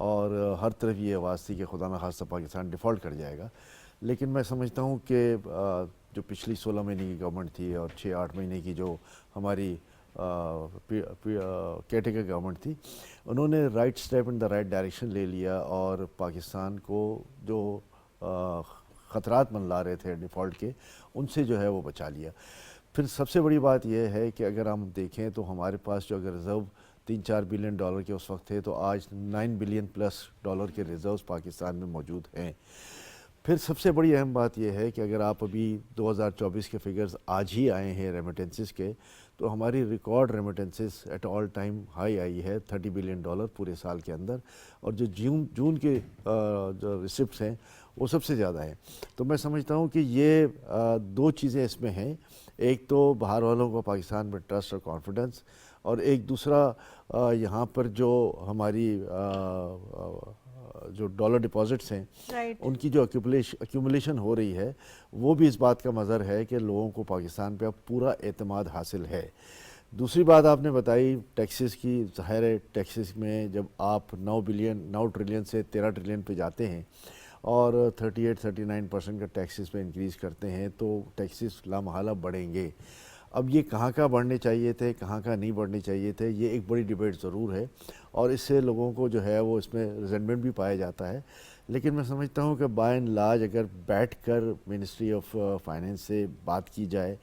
اور ہر طرف یہ آواز تھی کہ خدا نہ خواستہ پاکستان ڈیفالٹ کر جائے گا. لیکن میں سمجھتا ہوں کہ جو پچھلی 16 مہینے کی گورنمنٹ تھی اور 6-8 مہینے کی جو ہماری کیٹیگر گورنمنٹ تھی, انہوں نے right step in the right direction لے لیا اور پاکستان کو جو خطرات منلا رہے تھے ڈیفالٹ کے, ان سے جو ہے وہ بچا لیا. پھر سب سے بڑی بات یہ ہے کہ اگر ہم دیکھیں تو ہمارے پاس جو اگر ریزرو $3-4 بلین کے اس وقت تھے, تو آج $9 بلین پلس کے ریزروز پاکستان میں موجود ہیں. پھر سب سے بڑی اہم بات یہ ہے کہ اگر آپ ابھی 2024 کے فگرز آج ہی آئے ہیں ریمیٹنسز کے, تو ہماری record remittances at all time high آئی ہے $30 بلین پورے سال کے اندر, اور جو جون کے جو ریسپٹس ہیں وہ سب سے زیادہ ہیں. تو میں سمجھتا ہوں کہ یہ دو چیزیں اس میں ہیں, ایک تو باہر والوں کو پاکستان میں ٹرسٹ اور کانفیڈنس, اور ایک دوسرا یہاں پر جو ہماری جو ڈالر ڈپازٹس ہیں ان کی جو ایکومولیشن ہو رہی ہے, وہ بھی اس بات کا مظہر ہے کہ لوگوں کو پاکستان پہ اب پورا اعتماد حاصل ہے. دوسری بات آپ نے بتائی ٹیکسز کی. ظاہر ہے ٹیکسز میں جب آپ 9 ٹریلین سے 13 ٹریلین پہ جاتے ہیں اور 38-39% کا ٹیکسز پہ انکریز کرتے ہیں, تو ٹیکسز لامحالہ بڑھیں گے. اب یہ کہاں کا بڑھنے چاہیے تھے, کہاں کا نہیں بڑھنے چاہیے تھے, یہ ایک بڑی ڈیبیٹ ضرور ہے, اور اس سے لوگوں کو جو ہے وہ اس میں ریزنٹمنٹ بھی پایا جاتا ہے. لیکن میں سمجھتا ہوں کہ بائی اینڈ لارج اگر بیٹھ کر منسٹری آف فائنینس سے بات کی جائے,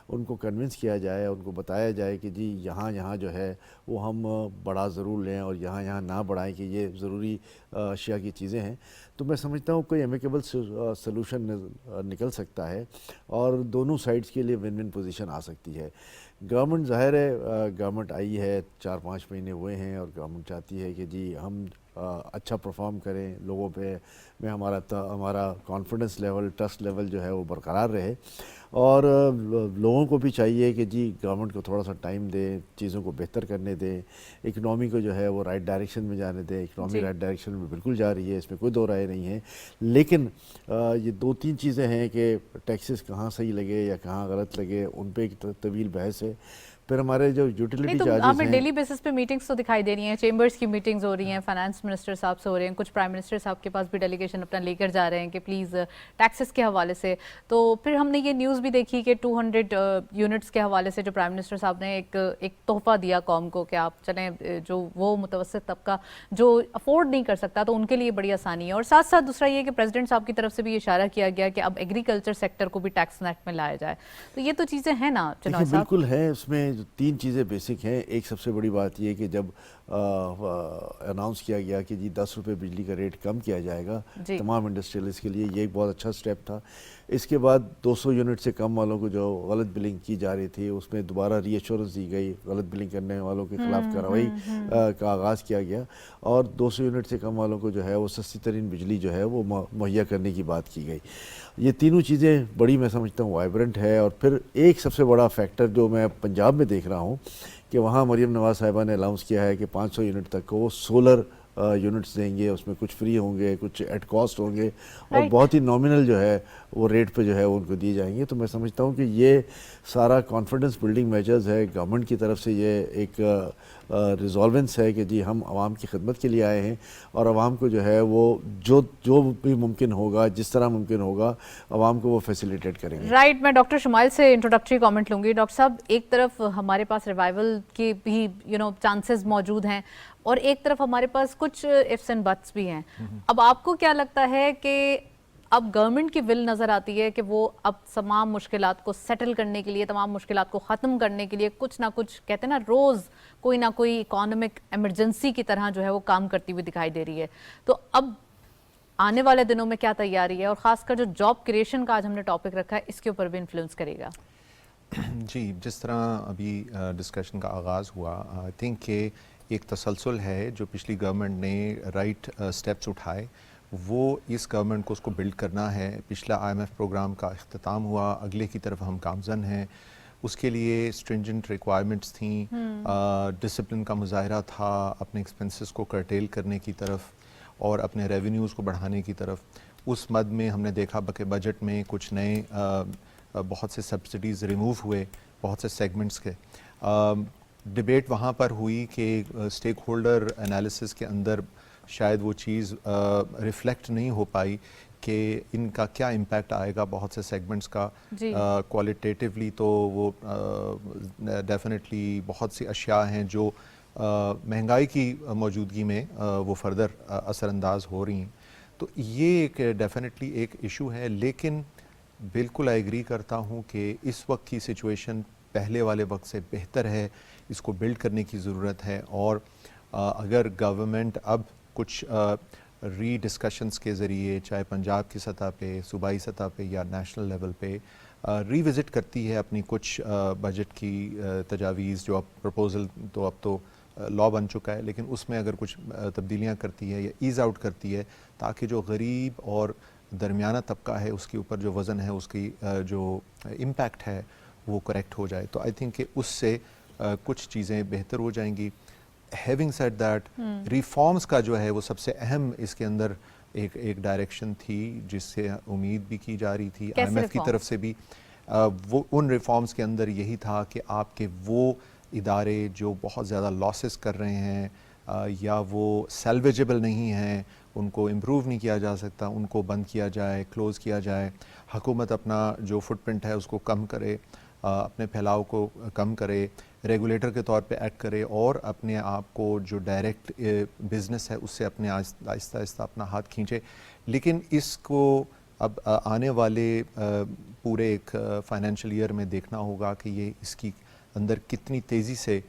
ان کو کنونس کیا جائے, ان کو بتایا جائے کہ جی یہاں جو ہے وہ ہم بڑھا ضرور لیں اور یہاں نہ بڑھائیں کہ یہ ضروری اشیاء کی چیزیں ہیں, تو میں سمجھتا ہوں کوئی امیکیبل سلوشن نکل سکتا ہے اور دونوں سائڈز کے لیے ون ون پوزیشن آ سکتی ہے. گورنمنٹ ظاہر ہے گورنمنٹ آئی ہے 4-5 مہینے ہوئے ہیں, اور گورنمنٹ چاہتی ہے کہ جی ہم اچھا پرفارم کریں, لوگوں پہ میں ہمارا کانفیڈنس لیول, ٹرسٹ لیول جو ہے وہ برقرار رہے, اور لوگوں کو بھی چاہیے کہ جی گورنمنٹ کو تھوڑا سا ٹائم دیں, چیزوں کو بہتر کرنے دیں, اکنامی کو جو ہے وہ رائٹ ڈائریکشن میں جانے دیں. اکنامی رائٹ ڈائریکشن میں بالکل جا رہی ہے, اس میں کوئی دو رائے نہیں ہے, لیکن یہ 2-3 چیزیں ہیں کہ ٹیکسز کہاں صحیح لگے یا کہاں غلط لگے, ان پہ ایک طویل بحث ہے. پھر ہمارے جو یوٹیلیٹی چارجز آپ ہیں, ڈیلی بیسس پہ میٹنگز تو دکھائی دے رہی ہیں, چیمبرز کی میٹنگز ہو رہی ہیں, فائنانس منسٹر صاحب سے ہو رہے ہیں, کچھ پرائم منسٹر صاحب کے پاس بھی ڈیلیگیشن اپنا لے کر جا رہے ہیں کہ پلیز ٹیکسز کے حوالے سے. تو پھر ہم نے یہ نیوز بھی دیکھی کہ 200 یونٹس کے حوالے سے جو پرائم منسٹر صاحب نے ایک تحفہ دیا قوم کو کہ آپ چلیں, جو وہ متوسط طبقہ جو افورڈ نہیں کر سکتا تو ان کے لیے بڑی آسانی ہے. اور ساتھ ساتھ دوسرا یہ کہ پریزیڈنٹ صاحب کی طرف سے بھی اشارہ کیا گیا کہ اب ایگریکلچر سیکٹر کو بھی ٹیکس نیٹ میں لایا جائے. تو یہ تو چیزیں ہیں نا جناب صاحب. بالکل ہیں, اس میں 3 چیزیں بیسک ہیں. ایک سب سے بڑی بات یہ کہ جب اناؤنس کیا گیا کہ جی 10 روپے بجلی کا ریٹ کم کیا جائے گا تمام انڈسٹریلز کے لیے, یہ ایک بہت اچھا سٹیپ تھا. اس کے بعد 200 یونٹ سے کم والوں کو جو غلط بلنگ کی جا رہی تھی, اس میں دوبارہ ری ایشورنس دی گئی, غلط بلنگ کرنے والوں کے خلاف کارروائی کا آغاز کیا گیا, اور 200 یونٹ سے کم والوں کو جو ہے وہ سستی ترین بجلی جو ہے وہ مہیا کرنے کی بات کی گئی. یہ تینوں چیزیں بڑی میں سمجھتا ہوں وائبرنٹ ہے. اور پھر ایک سب سے بڑا فیکٹر جو میں پنجاب میں دیکھ رہا ہوں کہ وہاں مریم نواز صاحبہ نے الاؤنس کیا ہے کہ 500 یونٹ تک کو وہ سولر یونٹس دیں گے, اس میں کچھ فری ہوں گے, کچھ ایٹ کاسٹ ہوں گے, اور بہت ہی نومینل جو ہے وہ ریٹ پہ جو ہے وہ ان کو دیے جائیں گے. تو میں سمجھتا ہوں کہ یہ سارا کانفیڈنس بلڈنگ میجرز ہے گورنمنٹ کی طرف سے, یہ ایک ریزولونس ہے کہ جی ہم عوام کی خدمت کے لیے آئے ہیں, اور عوام کو جو ہے وہ جو بھی ممکن ہوگا, جس طرح ممکن ہوگا, عوام کو وہ فیسیلیٹیٹ کریں گے. رائٹ, میں ڈاکٹر شمائل سے انٹروڈکٹری کامنٹ لوں گی. ڈاکٹر صاحب, ایک طرف ہمارے پاس ریوائول کے بھی چانسز موجود ہیں, اور ایک طرف ہمارے پاس کچھ ifs and buts بھی ہیں. اب آپ کو کیا لگتا ہے کہ اب گورنمنٹ کی ول نظر آتی ہے کہ وہ اب تمام مشکلات کو سیٹل کرنے کے لیے, تمام مشکلات کو ختم کرنے کے لیے کچھ نہ کچھ کہتے ہیں نا روز کوئی نہ کوئی اکانومک ایمرجنسی کی طرح جو ہے وہ کام کرتی ہوئی دکھائی دے رہی ہے. تو اب آنے والے دنوں میں کیا تیاری ہے, اور خاص کر جو جاب کریشن کا آج ہم نے ٹاپک رکھا ہے اس کے اوپر بھی انفلوئنس کرے گا؟ جی, جس طرح ابھی ڈسکشن کا آغاز ہوا, آئی تھنک کہ ایک تسلسل ہے جو پچھلی گورنمنٹ نے رائٹ سٹیپس اٹھائے, وہ اس گورنمنٹ کو اس کو بلڈ کرنا ہے. پچھلا IMF پروگرام کا اختتام ہوا, اگلے کی طرف ہم گامزن ہیں. اس کے لیے اسٹرنجنٹ ریکوائرمنٹس تھیں, ڈسپلن کا مظاہرہ تھا اپنے ایکسپنسز کو کرٹیل کرنے کی طرف اور اپنے ریونیوز کو بڑھانے کی طرف. اس مد میں ہم نے دیکھا کہ بجٹ میں کچھ نئے بہت سے سبسڈیز ریموو ہوئے بہت سے سیگمنٹس کے. ڈبیٹ وہاں پر ہوئی کہ اسٹیک ہولڈر انالیسس کے اندر شاید وہ چیز ریفلیکٹ نہیں ہو پائی کہ ان کا کیا امپیکٹ آئے گا بہت سے سیگمنٹس کا. کوالٹیٹیولی تو وہ ڈیفینیٹلی بہت سی اشیاء ہیں جو مہنگائی کی موجودگی میں وہ فردر اثر انداز ہو رہی ہیں. تو یہ ایک ڈیفینیٹلی ایک ایشو ہے، لیکن بالکل ایگری کرتا ہوں کہ اس وقت کی سچویشن پہلے والے وقت سے بہتر ہے، اس کو بلڈ کرنے کی ضرورت ہے. اور اگر گورنمنٹ اب کچھ ری ڈسکشنز کے ذریعے چاہے پنجاب کی سطح پہ، صوبائی سطح پہ یا نیشنل لیول پہ ری وزٹ کرتی ہے اپنی کچھ بجٹ کی تجاویز، جو اب پروپوزل تو اب تو لا بن چکا ہے، لیکن اس میں اگر کچھ تبدیلیاں کرتی ہے یا ایز آؤٹ کرتی ہے تاکہ جو غریب اور درمیانہ طبقہ ہے اس کے اوپر جو وزن ہے، اس کی جو امپیکٹ ہے وہ کریکٹ ہو جائے، تو آئی تھنک کہ اس سے کچھ چیزیں بہتر ہو جائیں گی. ہیونگ سیڈ دیٹ، ریفارمز کا جو ہے وہ سب سے اہم اس کے اندر ایک ڈائریکشن تھی جس سے امید بھی کی جا رہی تھی آئی ایم ایف کی طرف سے بھی. وہ ان ریفارمز کے اندر یہی تھا کہ آپ کے وہ ادارے جو بہت زیادہ لاسز کر رہے ہیں یا وہ سیلویجبل نہیں ہیں، ان کو امپروو نہیں کیا جا سکتا، ان کو بند کیا جائے، کلوز کیا جائے. حکومت اپنا جو فٹ پرنٹ ہے اس کو کم کرے، اپنے پھیلاؤ کو کم کرے، ریگولیٹر کے طور پہ ایکٹ کرے اور اپنے آپ کو جو ڈائریکٹ بزنس ہے اس سے اپنے آہستہ آہستہ اپنا ہاتھ کھینچے. لیکن اس کو اب آنے والے پورے ایک فائنینشیل ایئر میں دیکھنا ہوگا کہ یہ اس کی اندر کتنی تیزی سے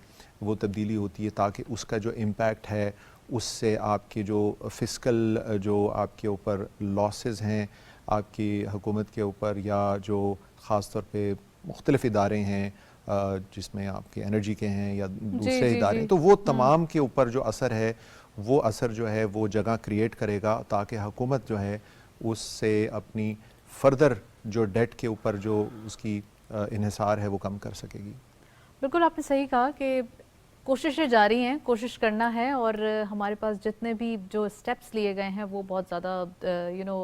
وہ تبدیلی ہوتی ہے تاکہ اس کا جو امپیکٹ ہے اس سے آپ کے جو فسکل جو آپ کے اوپر لاسز ہیں آپ کی حکومت کے اوپر، یا جو خاص طور پہ مختلف ادارے ہیں جس میں آپ کے انرجی کے ہیں یا دوسرے ادارے ہیں، تو وہ تمام کے اوپر جو اثر ہے وہ اثر جو ہے وہ جگہ کریٹ کرے گا تاکہ حکومت جو ہے اس سے اپنی فردر جو ڈیٹ کے اوپر جو اس کی انحصار ہے وہ کم کر سکے گی. بالکل آپ نے صحیح کہا کہ کوششیں جاری ہیں، کوشش کرنا ہے، اور ہمارے پاس جتنے بھی جو اسٹیپس لیے گئے ہیں وہ بہت زیادہ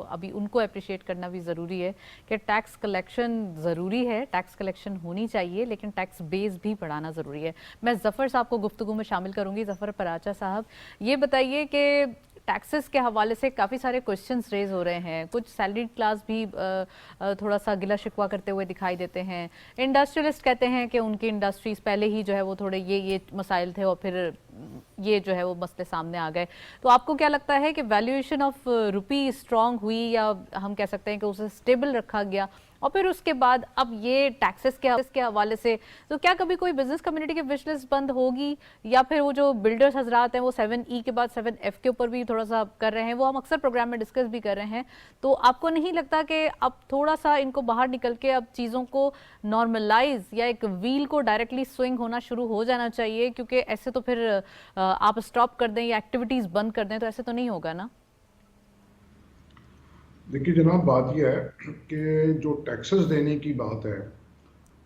ابھی ان کو اپریشیٹ کرنا بھی ضروری ہے کہ ٹیکس کلیکشن ضروری ہے، ٹیکس کلیکشن ہونی چاہیے، لیکن ٹیکس بیس بھی بڑھانا ضروری ہے. میں ظفر صاحب کو گفتگو میں شامل کروں گی. ظفر پراچا صاحب، یہ بتائیے کہ ٹیکسز کے حوالے سے کافی سارے کوشچنز ریز ہو رہے ہیں، کچھ سیلریڈ کلاس بھی تھوڑا سا گلا شکوہ کرتے ہوئے دکھائی دیتے ہیں. انڈسٹریلسٹ کہتے ہیں کہ ان کی انڈسٹریز پہلے ہی جو ہے وہ تھوڑے یہ مسائل تھے اور پھر یہ جو ہے وہ مسئلے سامنے آ گئے. تو آپ کو کیا لگتا ہے کہ ویلیویشن آف روپی اسٹرانگ ہوئی، یا ہم کہہ سکتے ہیں کہ اسے اسٹیبل رکھا گیا، اور پھر اس کے بعد اب یہ ٹیکسز کے حوالے سے تو کیا کبھی کوئی بزنس کمیونٹی کی وش لسٹ بند ہوگی، یا پھر وہ جو بلڈرز حضرات ہیں وہ 7E کے بعد 7F کے اوپر بھی تھوڑا سا کر رہے ہیں، وہ ہم اکثر پروگرام میں ڈسکس بھی کر رہے ہیں. تو آپ کو نہیں لگتا کہ اب تھوڑا سا ان کو باہر نکل کے اب چیزوں کو نارملائز یا ایک ویل کو ڈائریکٹلی سوئنگ ہونا شروع ہو جانا چاہیے، کیونکہ ایسے تو پھر آپ اسٹاپ کر دیں یا ایکٹیویٹیز بند کر دیں تو ایسے تو نہیں ہوگا نا؟ دیکھیے جناب، بات یہ ہے کہ جو ٹیکسز دینے کی بات ہے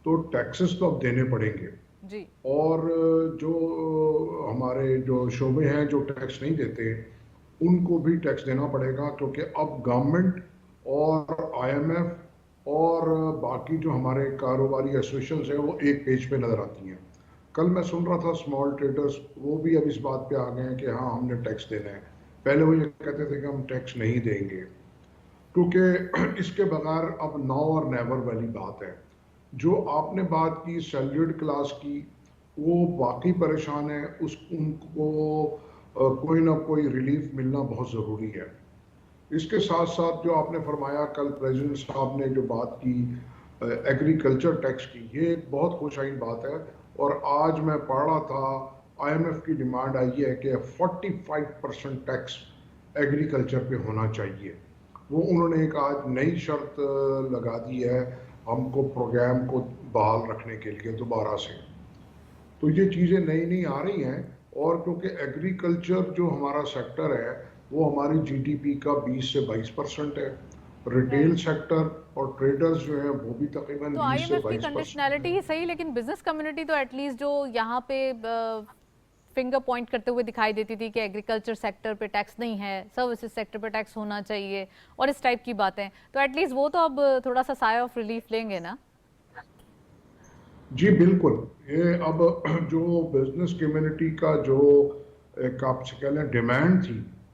تو ٹیکسز تو اب دینے پڑیں گے جی. اور جو ہمارے جو شعبے ہیں جو ٹیکس نہیں دیتے ان کو بھی ٹیکس دینا پڑے گا، کیونکہ اب گورنمنٹ اور آئی ایم ایف اور باقی جو ہمارے کاروباری ایسوسیشنز ہیں وہ ایک پیج پہ نظر آتی ہیں. کل میں سن رہا تھا اسمال ٹریڈرز وہ بھی اب اس بات پہ آ گئے ہیں کہ ہاں ہم نے ٹیکس دینا ہے. پہلے وہ یہ کہتے تھے کہ ہم ٹیکس نہیں دیں گے، کیونکہ اس کے بغیر اب ناؤ اور نیور والی بات ہے. جو آپ نے بات کی سیلریڈ کلاس کی، وہ باقی پریشان ہے، ان کو کوئی نہ کوئی ریلیف ملنا بہت ضروری ہے. اس کے ساتھ ساتھ جو آپ نے فرمایا کل پریزیڈنٹ صاحب نے جو بات کی ایگریکلچر ٹیکس کی، یہ ایک بہت خوش آئین بات ہے. اور آج میں پڑھ رہا تھا آئی ایم ایف کی ڈیمانڈ آئی ہے کہ 45% ٹیکس ایگریکلچر پہ ہونا چاہیے. وہ انہوں نے ایک آج نئی شرط لگا دی ہے ہم کو پروگرام کو بحال رکھنے کے لیے دوبارہ سے. تو یہ چیزیں نئی نئی آ رہی ہیں، اور کیونکہ ایگریکلچر جو ہمارا سیکٹر ہے وہ ہماری جی ڈی پی کا 20 سے 22% ہے. ریٹیل سیکٹر اور ٹریڈرز جو ہیں وہ بھی تقریباً تو آئی 20 ایم سے ایف کی 22% کنڈیشنالٹی ہی صحیح، لیکن بزنس کمیونٹی تو ایٹ لیسٹ جو یہاں پہ فنگر پوائنٹ کرتے ہوئے دکھائی دیتی تھی کہ ایگریکلچر سیکٹر پہ ٹیکس نہیں ہے، سروسز سیکٹر پہ ٹیکس ہونا چاہیے اور اس ٹائپ کی باتیں، تو ایٹ لیسٹ وہ تو اب تھوڑا سا سایہ آف ریلیف لیں گے نا؟ جی بالکل. یہ اب جو بزنس کمیونٹی کا جو ایک آپ سے کہہ لیں ڈیمانڈ تھی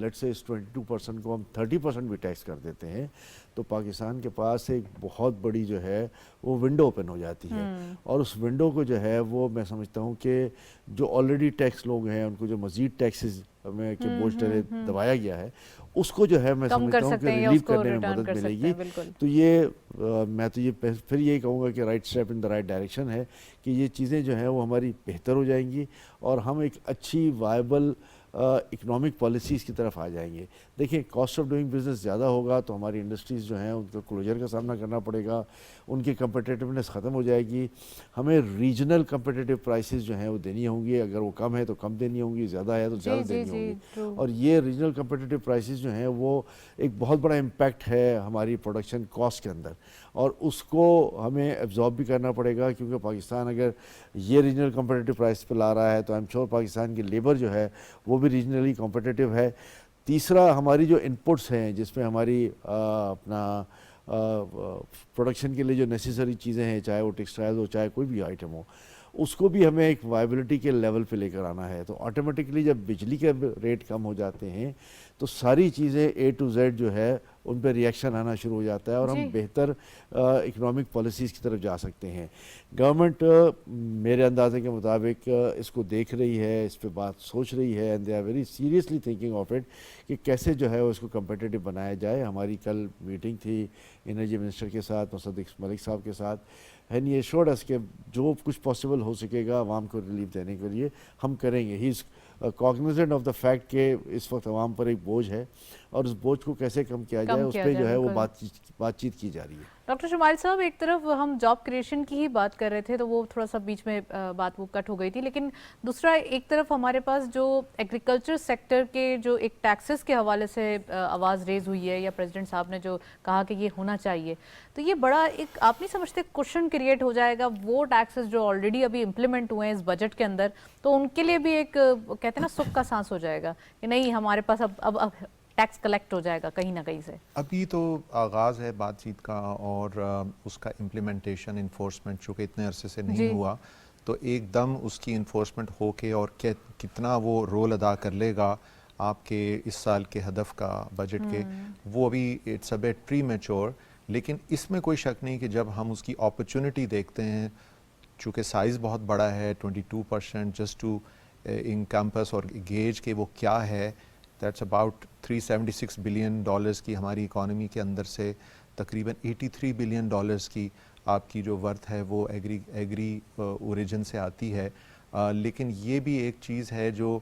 لیٹ سے اس 22% کو ہم 30% بھی ٹیکس کر دیتے ہیں تو پاکستان کے پاس ایک بہت بڑی جو ہے وہ ونڈو اوپن ہو جاتی ہے، اور اس ونڈو کو جو ہے وہ میں سمجھتا ہوں کہ جو آلریڈی ٹیکس لوگ ہیں ان کو جو مزید ٹیکسز میں کہ بوجھ تلے دبایا گیا ہے اس کو جو ہے میں سمجھتا ہوں کہ ریلیو کرنے میں مدد ملے گی. تو یہ میں تو یہ پھر یہی کہوں گا کہ right step in the right direction ہے کہ یہ چیزیں جو ہیں وہ ہماری بہتر ہو جائیں گی اور ہم ایک اچھی وائبل اکنامک پالیسیز کی طرف آ جائیں گے. دیکھیں کاسٹ آف ڈوئنگ بزنس زیادہ ہوگا تو ہماری انڈسٹریز جو ہیں ان کو کلوجر کا سامنا کرنا پڑے گا، ان کی کمپٹیٹیونیس ختم ہو جائے گی. ہمیں ریجنل کمپٹیٹیو پرائسز جو ہیں وہ دینی ہوں گی، اگر وہ کم ہے تو کم دینی ہوں گی، زیادہ ہے تو زیادہ دینی ہوں گی. اور یہ ریجنل کمپٹیٹیو پرائسز جو ہیں وہ ایک بہت بڑا امپیکٹ ہے ہماری پروڈکشن کاسٹ کے اندر، اور اس کو ہمیں ایبزارب بھی کرنا پڑے گا کیونکہ پاکستان اگر یہ ریجنل کمپٹیٹیو پرائس پہ لا رہا ہے تو آئی ایم شیور پاکستان کی لیبر جو ہے وہ بھی ریجنلی کمپٹیٹیو ہے. تیسرا ہماری جو انپٹس ہیں جس میں ہماری اپنا پروڈکشن کے لیے جو نیسیسری چیزیں ہیں، چاہے وہ ٹیکسٹائل ہو چاہے کوئی بھی آئٹم ہو، اس کو بھی ہمیں ایک وائبلٹی کے لیول پہ لے کر آنا ہے. تو آٹومیٹکلی جب بجلی کے ریٹ کم ہو جاتے ہیں تو ساری چیزیں اے ٹو زیڈ جو ہے ان پہ ریئیکشن آنا شروع ہو جاتا ہے اور ہم بہتر اکنامک پالیسیز کی طرف جا سکتے ہیں. گورنمنٹ میرے اندازے کے مطابق اس کو دیکھ رہی ہے، اس پہ بات سوچ رہی ہے، and they are very seriously thinking of it کہ کیسے جو ہے اس کو کمپیٹیٹیو بنایا جائے. ہماری کل میٹنگ تھی انرجی منسٹر کے ساتھ، مصدق ملک صاحب کے ساتھ، اینڈ یہ ایشورڈ اس کہ جو کچھ پاسبل ہو سکے گا عوام کو ریلیف دینے کے لیے ہم کریں گے. ہی از کاگنیزنٹ آف دا فیکٹ کہ اس وقت عوام پر ایک بوجھ ہے اور اس بوجھ کو کیسے کم کیا جائے اس پہ جو ہے وہ بات چیت کی جا رہی ہے. ڈاکٹر شمائل صاحب، ایک طرف ہم جاب کریشن کی ہی بات کر رہے تھے تو وہ تھوڑا سا بیچ میں بات وہ کٹ ہو گئی تھی، لیکن دوسرا ایک طرف ہمارے پاس جو ایگریکلچر سیکٹر کے جو ایک ٹیکسز کے حوالے سے آواز ریز ہوئی ہے یا پریزیڈنٹ صاحب نے جو کہا کہ یہ ہونا چاہیے، تو یہ بڑا ایک آپ نہیں سمجھتے کوشچن کریٹ ہو جائے گا وہ ٹیکسز جو آلریڈی ابھی امپلیمنٹ ہوئے ہیں اس بجٹ کے اندر، تو ان کے لیے بھی ایک کہتے ہیں نا سکھ کا سانس ہو جائے گا کہ نہیں ہمارے پاس اب ٹیکس کلیکٹ ہو جائے گا کہیں نہ کہیں سے. ابھی تو آغاز ہے بات چیت کا اور اس کا امپلیمنٹیشن انفورسمنٹ چونکہ اتنے عرصے سے نہیں ہوا تو ایک دم اس کی انفورسمنٹ ہو کے اور کتنا وہ رول ادا کر لے گا آپ کے اس سال کے ہدف کا بجٹ کے، وہ ابھی it's a bit premature. لیکن اس میں کوئی شک نہیں کہ جب ہم اس کی اپرچونٹی دیکھتے ہیں، چونکہ سائز بہت بڑا ہے 22% جسٹ ٹو انکمپس اور گیج کہ وہ کیا ہے، دیٹس اباؤٹ $376 بلین کی ہماری اکانومی کے اندر سے تقریباً $83 بلین کی آپ کی جو ورتھ ہے وہ ایگری اوریجن سے آتی ہے. لیکن یہ بھی ایک چیز ہے جو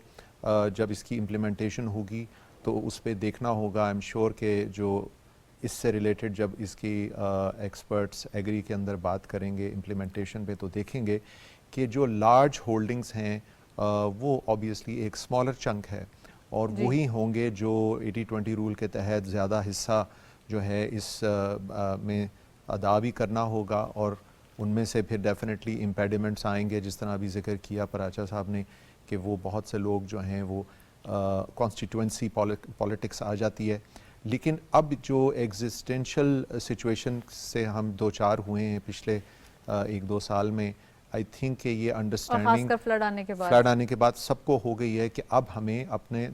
جب اس کی امپلیمنٹیشن ہوگی تو اس پہ دیکھنا ہوگا. آئی ایم شیور کہ جو اس سے ریلیٹڈ جب اس کی ایکسپرٹس ایگری کے اندر بات کریں گے امپلیمنٹیشن پہ تو دیکھیں گے کہ جو لارج ہولڈنگز ہیں وہ آبویسلی ایک اسمالر چنک ہے اور وہی ہوں گے جو 80-20 رول کے تحت زیادہ حصہ جو ہے اس میں ادا بھی کرنا ہوگا، اور ان میں سے پھر ڈیفینیٹلی امپیڈیمنٹس آئیں گے جس طرح ابھی ذکر کیا پراچا صاحب نے کہ وہ بہت سے لوگ جو ہیں وہ کانسٹیٹوئنسی پالیٹکس آ جاتی ہے. لیکن اب جو ایگزسٹینشل سچویشن سے ہم دو چار ہوئے ہیں پچھلے 1-2 سال میں، آئی تھنک کہ یہ انڈرسٹینڈنگ فلڈ آنے کے بعد سب کو ہو گئی ہے کہ اب ہمیں اپنے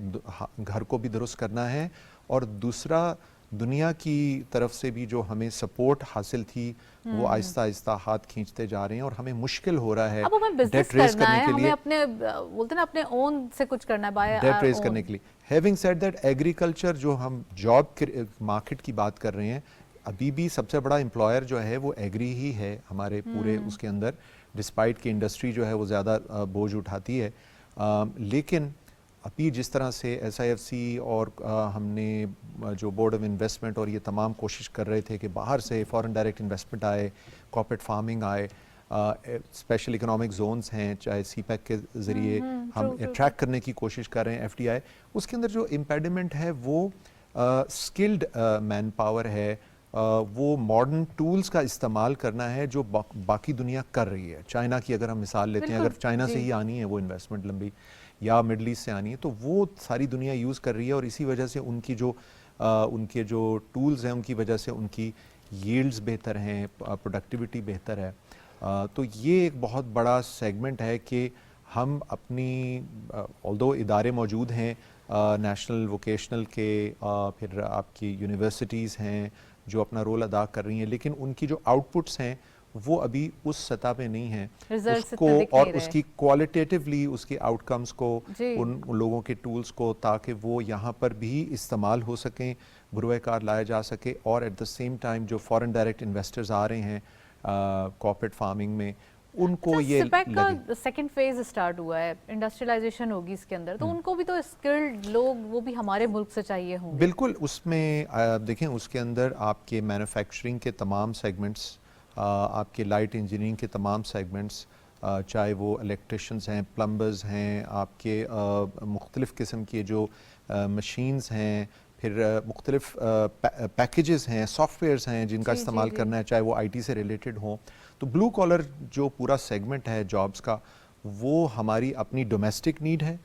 گھر کو بھی درست کرنا ہے، اور دوسرا دنیا کی طرف سے بھی جو ہمیں سپورٹ حاصل تھی وہ آہستہ آہستہ ہاتھ کھینچتے جا رہے ہیں اور ہمیں مشکل ہو رہا ہے ڈیٹ ریز کرنے کے لیے، بولتے ہیں اپنے اون سے کچھ کرنا ہے ڈیٹ ریز کرنے کے لیے. ہیونگ سیڈ دیٹ ایگریکلچر جو ہم جاب مارکیٹ کی بات کر رہے ہیں، ابھی بھی سب سے بڑا امپلائر جو ہے وہ ایگری ہی ہے ہمارے پورے اس کے اندر، ڈسپائٹ کہ انڈسٹری جو ہے وہ زیادہ بوجھ اٹھاتی ہے. لیکن ابھی جس طرح سے ایس آئی ایف سی اور ہم نے جو بورڈ آف انویسٹمنٹ اور یہ تمام کوشش کر رہے تھے کہ باہر سے فارن ڈائریکٹ انویسٹمنٹ آئے، کارپوریٹ فارمنگ آئے، اسپیشل اکنامک زونز ہیں چاہے سی پیک کے ذریعے ہم اٹریکٹ کرنے کی کوشش کر رہے ہیں ایف ڈی آئی، اس کے اندر جو امپیڈیمنٹ ہے وہ اسکلڈ مین پاور ہے، وہ ماڈرن ٹولز کا استعمال کرنا ہے جو باقی دنیا کر رہی ہے. چائنا کی اگر ہم مثال لیتے ہیں، اگر چائنا سے ہی آنی ہے وہ انویسٹمنٹ لمبی یا مڈل ایسٹ سے آنی ہے تو وہ ساری دنیا یوز کر رہی ہے، اور اسی وجہ سے ان کے جو ٹولز ہیں ان کی وجہ سے ان کی ییلڈز بہتر ہیں، پروڈکٹیوٹی بہتر ہے. تو یہ ایک بہت بڑا سیگمنٹ ہے کہ ہم اپنی آلدو ادارے موجود ہیں نیشنل ووکیشنل کے پھر آپ کی یونیورسٹیز ہیں جو اپنا رول ادا کر رہی ہیں، لیکن ان کی جو آؤٹ پٹس ہیں وہ ابھی اس سطح پہ نہیں ہیں اس کو، اور اس کی کوالٹیٹیولی اس کے آؤٹ کمز کو، ان لوگوں کے ٹولز کو، تاکہ وہ یہاں پر بھی استعمال ہو سکیں، بروئے کار لایا جا سکے، اور ایٹ دا سیم ٹائم جو فورن ڈائریکٹ انویسٹرز آ رہے ہیں کارپوریٹ فارمنگ میں، ان کو یہ سپیک کا سیکنڈ فیز سٹارٹ ہوا ہے، انڈسٹریلائزیشن ہوگی اس کے اندر، تو ان کو بھی تو اسکلڈ لوگ وہ بھی ہمارے ملک سے چاہیے ہوں گے۔ بالکل، اس میں دیکھیں اس کے اندر آپ کے مینوفیکچرنگ کے تمام سیگمنٹس، آپ کے لائٹ انجینئرنگ کے تمام سیگمنٹس، چاہے وہ الیکٹریشنز ہیں، پلمبرز ہیں، آپ کے مختلف قسم کے جو مشینز ہیں، پھر مختلف پیکیجز ہیں، سافٹ ویئرز ہیں جن کا استعمال کرنا ہے، چاہے وہ آئی ٹی سے ریلیٹڈ ہوں، تو بلو کالر جو پورا سیگمنٹ ہے جابز کا، وہ ہماری اپنی ڈومیسٹک نیڈ ہے۔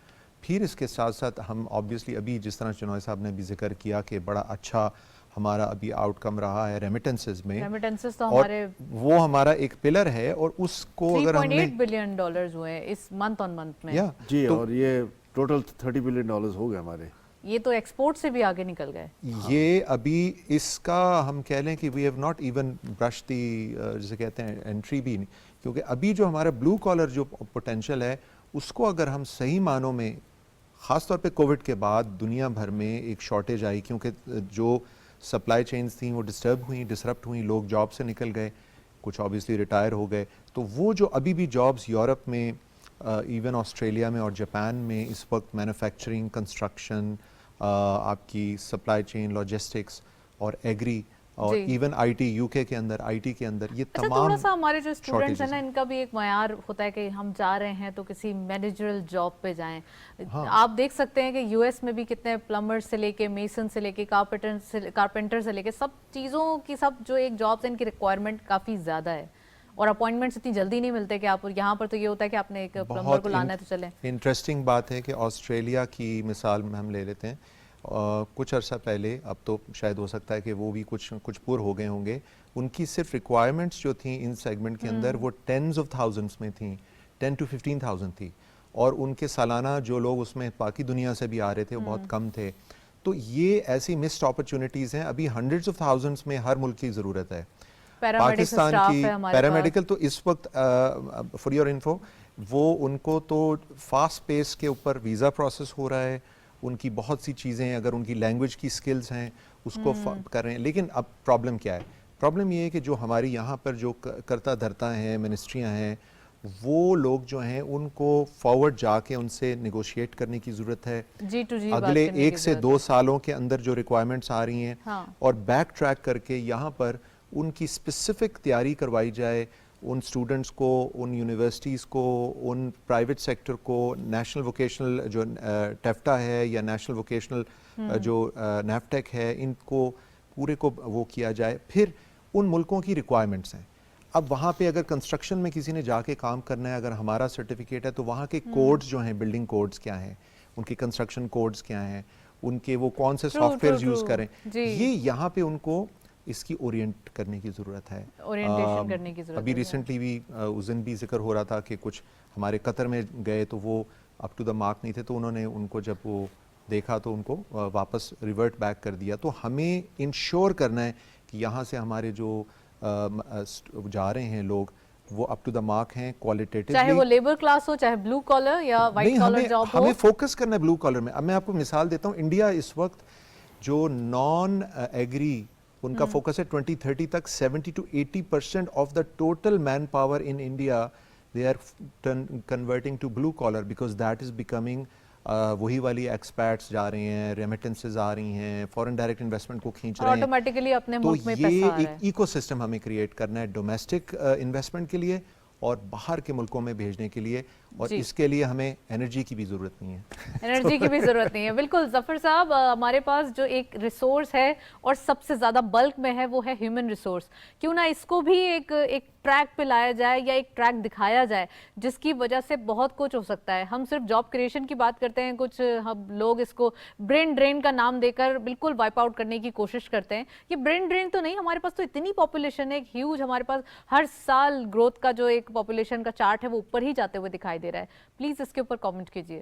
پھر اس کے ساتھ ساتھ ہم آبویسلی ابھی جس طرح چنوائے صاحب نے بھی ذکر کیا کہ بڑا اچھا ہمارا ابھی آؤٹ کم رہا ہے ریمیٹنسز میں، اور وہ ہمارا ایک پلر ہے، اور اس کو اگر ہم نے 3.8 بلین ڈالرز ہوئے ہیں اس منتھ آن منتھ میں، جی، اور یہ ٹوٹل 30 بلین ڈالرز ہو گئے ہمارے، یہ تو ایکسپورٹ سے بھی آگے نکل گئے۔ یہ ابھی اس کا ہم کہہ لیں کہ we have not even brush the, جسے کہتے ہیں انٹری بھی نہیں، کیونکہ ابھی جو ہمارا بلو کالر جو پوٹینشیل ہے اس کو اگر ہم صحیح معنوں میں، خاص طور پہ کووڈ کے بعد دنیا بھر میں ایک شارٹیج آئی، کیونکہ جو سپلائی چینز تھیں وہ ڈسرپٹ ہوئیں، لوگ جاب سے نکل گئے، کچھ آبویسلی ریٹائر ہو گئے، تو وہ جو ابھی بھی جابز یورپ میں، ایون آسٹریلیا میں اور جاپان میں اس وقت مینوفیکچرنگ، کنسٹرکشن، آپ کی سپلائی چین، لاجسٹکس اور ایگری، اور ایون آئی ٹی، یو کے اندر آئی ٹی کے اندر، یہ تمام تھوڑا سا ہمارے جو اسٹوڈنٹس ہیں نا، ان کا بھی ایک معیار ہوتا ہے کہ ہم جا رہے ہیں تو کسی مینیجرل جاب پہ جائیں۔ آپ دیکھ سکتے ہیں کہ یو ایس میں بھی کتنے پلمبر سے لے کے میسن سے لے کے کارپینٹر سے لے کے سب چیزوں کی، سب جو ایک جابس ان کی ریکوائرمنٹ کافی زیادہ ہے، اور اپوائنٹمنٹس اتنی جلدی نہیں ملتے کہ آپ یہاں پر تو یہ ہوتا ہے کہ آپ نے ایک پلمبر کو لانا ہے تو چلیں۔ انٹرسٹنگ بات ہے کہ آسٹریلیا کی مثال میں ہم لے لیتے ہیں، کچھ عرصہ پہلے، اب تو شاید ہو سکتا ہے کہ وہ بھی کچھ پور ہو گئے ہوں گے، ان کی صرف ریکوائرمنٹس جو تھیں ان سیگمنٹ کے اندر وہ ٹینز آف تھاؤزنڈس میں تھیں، 10 to 15,000 تھی، اور ان کے سالانہ جو لوگ اس میں باقی دنیا سے بھی آ رہے تھے وہ بہت کم تھے۔ تو یہ ایسی مسڈ اپرچونٹیز ہیں، ابھی ہنڈریڈز آف تھاؤزنڈس میں ہر ملک کی ضرورت ہے۔ پاکستان کی پیرامیڈیکل تو اس وقت فار یور انفو، وہ ان کو تو فاسٹ پیس کے اوپر ویزا پروسیس ہو رہا ہے، ان کی بہت سی چیزیں، اگر ان کی لینگویج کی سکلز ہیں اس کو کر رہے ہیں، لیکن اب پرابلم کیا ہے؟ پرابلم یہ ہے کہ جو ہماری یہاں پر جو کرتا دھرتا ہیں، منسٹریاں ہیں، وہ لوگ جو ہیں ان کو فارورڈ جا کے ان سے نیگوشیٹ کرنے کی ضرورت ہے، اگلے 1 سے 2 سالوں کے اندر جو ریکوائرمنٹس آ رہی ہیں، اور بیک ٹریک کر کے یہاں پر ان کی اسپیسیفک تیاری کروائی جائے، ان اسٹوڈنٹس کو، ان یونیورسٹیز کو، ان پرائیویٹ سیکٹر کو، نیشنل ووکیشنل جو ٹیفٹا ہے یا نیشنل ووکیشنل جو نیفٹیک ہے، ان کو پورے کو وہ کیا جائے۔ پھر ان ملکوں کی ریکوائرمنٹس ہیں، اب وہاں پہ اگر کنسٹرکشن میں کسی نے جا کے کام کرنا ہے، اگر ہمارا سرٹیفکیٹ ہے تو وہاں کے کوڈز جو ہیں، بلڈنگ کوڈز کیا ہیں، ان کی کنسٹرکشن کوڈز کیا ہیں، ان کے وہ کون سے سافٹ ویئرز یوز کریں، یہ یہاں پہ ان کو اس کی اورینٹ کرنے کی ضرورت ہے، اورینٹیشن کرنے کی ضرورت ہے۔ ابھی ریسنٹلی بھی اس دن بھی ذکر ہو رہا تھا کہ کچھ ہمارے قطر میں گئے تو وہ اپ ٹو دا مارک نہیں تھے، تو انہوں نے ان کو جب وہ دیکھا تو ان کو واپس ریورٹ بیک کر دیا۔ تو ہمیں انشور کرنا ہے کہ یہاں سے ہمارے جو جا رہے ہیں لوگ وہ اپ ٹو دا مارک ہیں، کوالٹیٹیولی، چاہے وہ لیبر کلاس ہو، چاہے بلو کالر یا وائٹ کالر جاب ہو۔ ہمیں فوکس کرنا ہے بلو کالر میں۔ اب میں آپ کو مثال دیتا ہوں، انڈیا اس وقت جو نان ایگری، ان کا فوکس ہے 2030 تک 70 to 80% of the total manpower in India they are converting to blue collar, because that is becoming, وہی والی ایکسپیٹس جا رہی ہیں، ریمیٹنسز آ رہی ہیں، فورن ڈائریکٹ انویسٹمنٹ کو کھینچ رہے ہیں، آٹومیٹکلی اپنے ملک میں تو پیسہ یہ آ رہا ایک ہے۔ ایکو سسٹم ہمیں کریٹ کرنا ہے ڈومیسٹک انویسٹمنٹ کے لیے اور باہر کے ملکوں میں بھیجنے کے لیے، اور اس کے لیے ہمیں انرجی کی بھی ضرورت نہیں ہے، انرجی کی بھی ضرورت نہیں ہے۔ بالکل ظفر صاحب، ہمارے پاس جو ایک ریسورس ہے اور سب سے زیادہ بلک میں ہے وہ ہے ہیومن ریسورس، کیوں نہ اس کو بھی ایک ٹریک پہ لایا جائے یا ایک ٹریک دکھایا جائے جس کی وجہ سے بہت کچھ ہو سکتا ہے۔ ہم صرف جاب کریشن کی بات کرتے ہیں، کچھ ہم لوگ اس کو برین ڈرین کا نام دے کر بالکل وائپ آؤٹ کرنے کی کوشش کرتے ہیں۔ یہ برین ڈرین تو نہیں، ہمارے پاس تو اتنی پاپولیشن ہے، ایک ہیوج، ہمارے پاس ہر سال گروتھ کا جو ایک پاپولیشن کا چارٹ ہے وہ اوپر ہی جاتے ہوئے دکھائی دے رہا ہے۔ پلیز اس کے اوپر کامنٹ کیجئے۔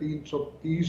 330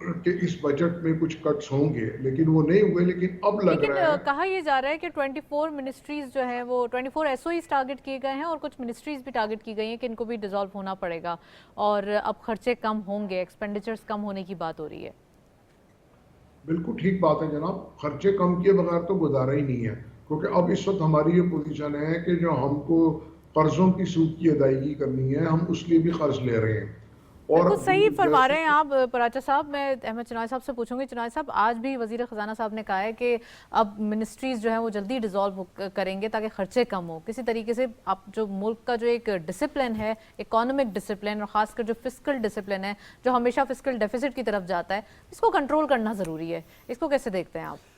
کہ اس بجٹ میں کچھ کٹس ہوں گے، لیکن وہ نہیں ہوئے. لیکن اب لگ لیکن رہا ہے کہا یہ جا رہا ہے کہ 24 منسٹریز جو ہیں وہ 24 ایس او ایز ٹارگٹ کیے گئے ہیں اور کچھ منسٹریز بھی ٹارگٹ کی گئی ہیں کہ ان کو بھی ڈیزالو ہونا پڑے گا اور اب خرچے کم ہوں گے، ایکسپینڈیچرز کم ہونے کی بات ہو رہی ہے. بالکل ٹھیک بات ہے جناب، خرچے کم کیے بغیر تو گزارا ہی نہیں ہے، کیونکہ اب اس وقت ہماری یہ پوزیشن ہے کہ جو ہم کو قرضوں کی سود کی ادائیگی کرنی ہے، ہم اس لیے بھی قرض لے رہے ہیں. اور بالکل صحیح فرما جیسے رہے ہیں آپ پراچا صاحب. میں احمد چنائے صاحب سے پوچھوں گی. چنائے صاحب، آج بھی وزیر خزانہ صاحب نے کہا ہے کہ اب منسٹریز جو ہیں وہ جلدی ڈیزالو کریں گے تاکہ خرچے کم ہوں. کسی طریقے سے اب جو ملک کا جو ایک ڈسپلن ہے، اکانومک ڈسپلن، اور خاص کر جو فسکل ڈسپلن ہے جو ہمیشہ فسکل ڈیفیسٹ کی طرف جاتا ہے، اس کو کنٹرول کرنا ضروری ہے. اس کو کیسے دیکھتے ہیں آپ؟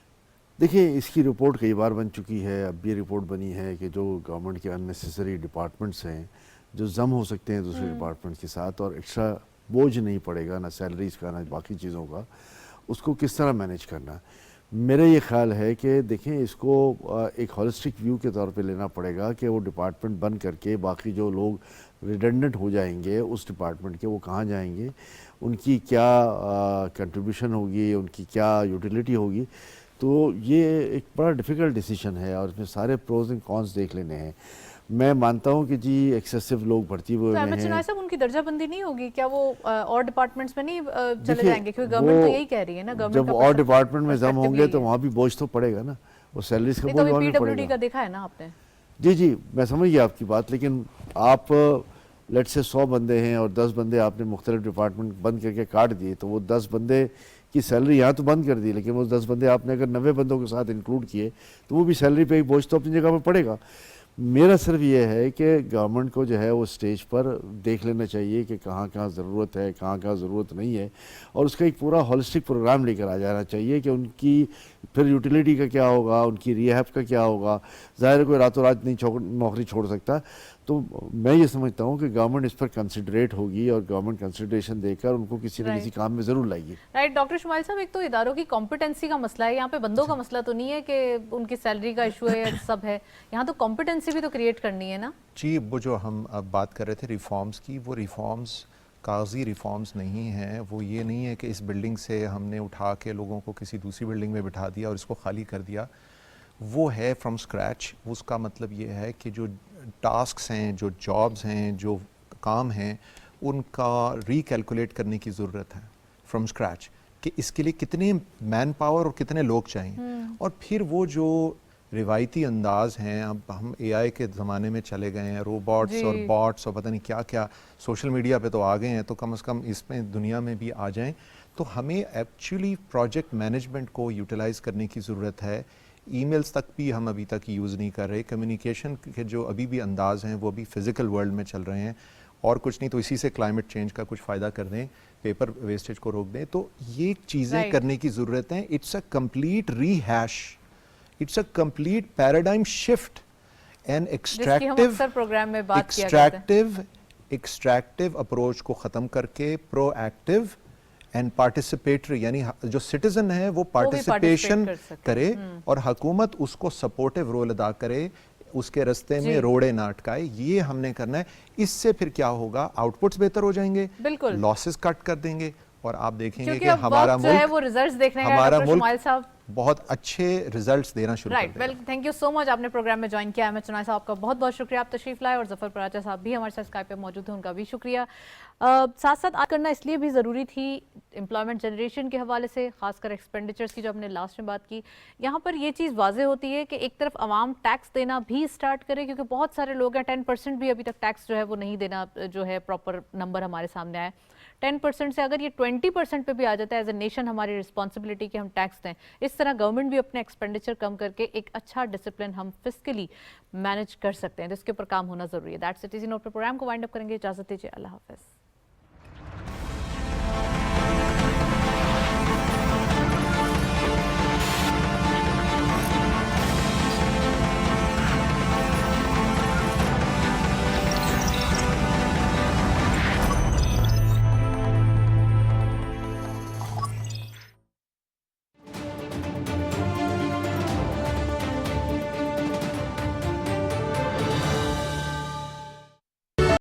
دیکھیں، اس کی رپورٹ کئی بار بن چکی ہے. اب یہ رپورٹ بنی ہے کہ جو گورنمنٹ کے اننیسیسری ڈپارٹمنٹس ہیں جو ضم ہو سکتے ہیں دوسرے ڈپارٹمنٹ کے ساتھ، اور ایکسٹرا بوجھ نہیں پڑے گا، نہ سیلریز کا نہ باقی چیزوں کا، اس کو کس طرح مینیج کرنا. میرا یہ خیال ہے کہ دیکھیں، اس کو ایک ہولسٹک ویو کے طور پہ لینا پڑے گا کہ وہ ڈپارٹمنٹ بند کر کے باقی جو لوگ ریڈنڈنٹ ہو جائیں گے اس ڈپارٹمنٹ کے، وہ کہاں جائیں گے، ان کی کیا کنٹریبیوشن ہوگی، ان کی کیا یوٹیلیٹی ہوگی. تو یہ ایک بڑا ڈیفیکلٹ ڈیسیشن ہے اور اس میں سارے پروز اینڈ کونس دیکھ لینے ہیں. میں مانتا ہوں کہ جی ایکسیسو لوگ بھرتی ہوئے تو ہیں. احمد چنائے صاحب، ان کی درجہ بندی نہیں ہوگی کیا؟ وہ اور ڈپارٹمنٹس میں نہیں چلے دیکھیے، جائیں گے؟ کیونکہ گورنمنٹ تو یہی کہہ رہی ہے نا. گورنمنٹ جب اور ڈپارٹمنٹ میں ضم ہوں گے تو وہاں بھی بوجھ تو پڑے گا نا، وہ سیلریز کا بوجھ اور پی بھی ڈبلیو پڑے ڈی گا. کا دیکھا ہے نا آپ نے. جی میں سمجھ گیا آپ کی بات. لیکن آپ لیٹ سے 100 بندے ہیں اور 10 بندے آپ نے مختلف ڈپارٹمنٹ بند کر کے کاٹ دیے، تو وہ 10 بندے کی سیلری یہاں تو بند کر دی، لیکن وہ 10 بندے آپ نے اگر 90 بندوں کے ساتھ انکلوڈ کیے تو وہ بھی سیلری پہ ایک بوجھ تو اپنی جگہ پہ پڑے گا. میرا صرف یہ ہے کہ گورنمنٹ کو جو ہے وہ سٹیج پر دیکھ لینا چاہیے کہ کہاں کہاں ضرورت ہے، کہاں کہاں ضرورت نہیں ہے، اور اس کا ایک پورا ہولسٹک پروگرام لے کر آ جانا چاہیے کہ ان کی پھر یوٹیلیٹی کا کیا ہوگا، ان کی ریہیب کا کیا ہوگا. ظاہر ہے کوئی راتوں رات نہیں نوکری چھوڑ سکتا. تو میں یہ سمجھتا ہوں کہ گورنمنٹ اس پر کنسیڈریٹ ہوگی اور گورنمنٹ کنسیڈریشن دے کر ان کو کسی نہ کسی کام میں ضرور لائے گی. رائٹ. ڈاکٹر شمائل صاحب، ایک تو اداروں کی کمپیٹنسی کا مسئلہ ہے، یہاں پہ بندوں کا مسئلہ تو نہیں ہے کہ ان کی سیلری کا ایشو ہے یا سب ہے. یہاں تو کمپیٹنسی بھی تو کریٹ کرنی ہے نا. جی، وہ جو ہم اب بات کر رہے تھے ریفارمز کی، وہ ریفارمز کاغذی ریفارمز نہیں ہیں. وہ یہ نہیں ہے کہ اس بلڈنگ سے ہم نے اٹھا کے لوگوں کو کسی دوسری بلڈنگ میں بٹھا دیا اور اس کو خالی کر دیا. وہ ہے فرام اسکریچ. اس کا مطلب یہ ہے کہ جو ٹاسکس ہیں، جو جابز ہیں، جو کام ہیں، ان کا ری کیلکولیٹ کرنے کی ضرورت ہے فرام اسکریچ، کہ اس کے لیے کتنے مین پاور اور کتنے لوگ چاہیے. اور پھر وہ جو روایتی انداز ہیں، اب ہم اے آئی کے زمانے میں چلے گئے ہیں، روبوٹس اور باٹس اور پتہ نہیں کیا کیا سوشل میڈیا پہ تو آ گئے ہیں، تو کم از کم اس میں دنیا میں بھی آ جائیں. تو ہمیں ایکچولی پروجیکٹ مینجمنٹ کو یوٹیلائز کرنے کی ضرورت ہے. ای میلز تک بھی ہم ابھی تک یوز نہیں کر رہے. کمیونیکیشن کے جو ابھی بھی انداز ہیں وہ ابھی فزیکل ورلڈ میں چل رہے ہیں، اور کچھ نہیں تو اسی سے کلائمیٹ چینج کا کچھ فائدہ کر دیں، پیپر ویسٹیج کو روک دیں. تو یہ چیزیں کرنے کی ضرورت ہیں. It's a complete rehash, it's a complete paradigm shift and extractive approach کو ختم کر کے پرو ایکٹیو اینڈ پارٹیسپیٹری، یعنی جو سٹیزن ہے وہ پارٹیسپیشن کرے اور حکومت اس کو سپورٹیو رول ادا کرے، اس کے رستے میں روڑے نہ اٹکائے. یہ ہم نے کرنا ہے. اس سے پھر کیا ہوگا، آؤٹ پٹس بہتر ہو جائیں گے، لاسز کٹ کر دیں گے، اور آپ دیکھیں گے کہ ہمارا ملک بہت اچھے ریزلٹس دینا شروع کر دے گا. ویل، تھینک یو سو مچ. آپ نے پروگرام میں جوائن کیا. احمد چنائے صاحب کا بہت بہت شکریہ، آپ تشریف لائے. اور ظفر پراچا صاحب بھی ہمارے ساتھ اسکائپ پہ موجود ہیں، ان کا بھی شکریہ. ساتھ ساتھ آج کرنا اس لیے بھی ضروری تھی امپلائمنٹ جنریشن کے حوالے سے، خاص کر ایکسپینڈیچرز کی جو ہم نے لاسٹ میں بات کی. یہاں پر یہ چیز واضح ہوتی ہے کہ ایک طرف عوام ٹیکس دینا بھی اسٹارٹ کرے، کیونکہ بہت سارے لوگ ہیں 10% بھی ابھی تک ٹیکس جو ہے وہ نہیں دینا، جو ہے پراپر نمبر ہمارے سامنے آئے. 10% سے اگر یہ 20% پہ بھی آ جاتا ہے، ایز اے نیشن ہماری رسپانسبلٹی کہ ہم ٹیکس دیں. اس طرح گورنمنٹ بھی اپنے ایکسپینڈیچر کم کر کے ایک اچھا ڈسپلن ہم فسکلی مینیج کر سکتے ہیں. تو اس کے اوپر کام ہونا ضروری ہے. That's it. اسی نوٹ پہ پروگرام کو وائنڈ اپ کریں گے. اجازت دیجیے. اللہ حافظ.